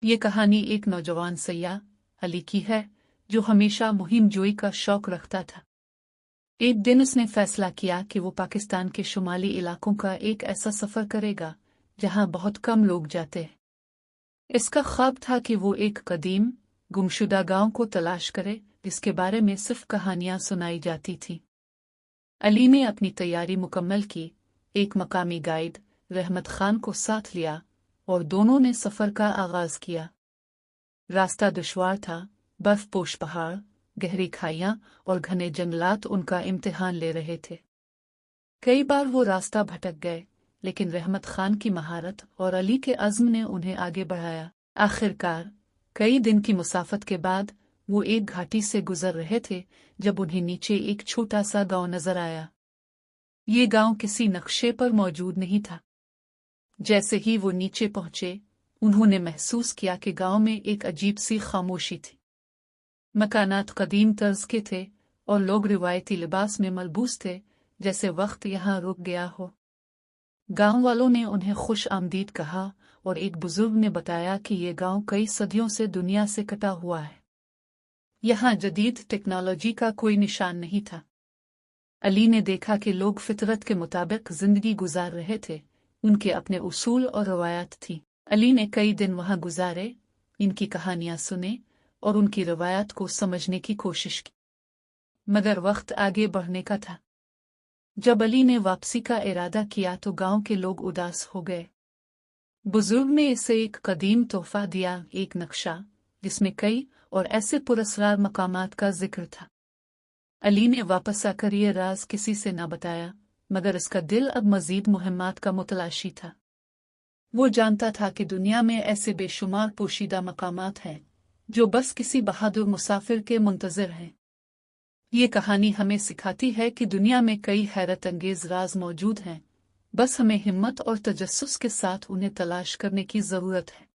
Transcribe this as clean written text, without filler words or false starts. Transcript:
ये कहानी एक नौजवान सैयाह अली की है जो हमेशा मुहिम जोई का शौक रखता था। एक दिन उसने फैसला किया कि वो पाकिस्तान के शुमाली इलाकों का एक ऐसा सफ़र करेगा जहां बहुत कम लोग जाते हैं। इसका ख्वाब था कि वो एक कदीम गुमशुदा गांव को तलाश करे जिसके बारे में सिर्फ कहानियां सुनाई जाती थीं। अली ने अपनी तैयारी मुकम्मल की, एक मकामी गाइड रहमत खान को साथ लिया और दोनों ने सफ़र का आगाज किया। रास्ता दुश्वार था, बर्फपोश पहाड़, गहरी खाइयां और घने जंगलात उनका इम्तिहान ले रहे थे। कई बार वो रास्ता भटक गए, लेकिन रहमत खान की महारत और अली के अज़्म ने उन्हें आगे बढ़ाया। आखिरकार कई दिन की मुसाफत के बाद वो एक घाटी से गुजर रहे थे जब उन्हें नीचे एक छोटा सा गांव नजर आया। ये गांव किसी नक्शे पर मौजूद नहीं था। जैसे ही वो नीचे पहुंचे, उन्होंने महसूस किया कि गांव में एक अजीब सी खामोशी थी। मकानात कदीम तर्ज के थे और लोग रिवायती लिबास में मलबूस थे, जैसे वक्त यहाँ रुक गया हो। गांव वालों ने उन्हें खुश आमदीद कहा और एक बुजुर्ग ने बताया कि ये गांव कई सदियों से दुनिया से कटा हुआ है। यहाँ जदीद टेक्नोलॉजी का कोई निशान नहीं था। अली ने देखा कि लोग फितरत के मुताबिक जिंदगी गुजार रहे थे, उनके अपने उसूल और रवायात थी। अली ने कई दिन वहां गुजारे, इनकी कहानियां सुने और उनकी रवायात को समझने की कोशिश की। मगर वक्त आगे बढ़ने का था। जब अली ने वापसी का इरादा किया तो गांव के लोग उदास हो गए। बुजुर्ग ने इसे एक कदीम तोहफा दिया, एक नक्शा जिसमें कई और ऐसे पुरस्कार मकामात का जिक्र था। अली ने वापस आकर ये राज किसी से न बताया, मगर इसका दिल अब मजीद मुहिम्मात का मुतलाशी था। वो जानता था कि दुनिया में ऐसे बेशुमार पोशीदा मकामात हैं जो बस किसी बहादुर मुसाफिर के मुंतज़िर हैं। ये कहानी हमें सिखाती है कि दुनिया में कई हैरत अंगेज राज मौजूद हैं, बस हमें हिम्मत और तजस्सुस के साथ उन्हें तलाश करने की ज़रूरत है।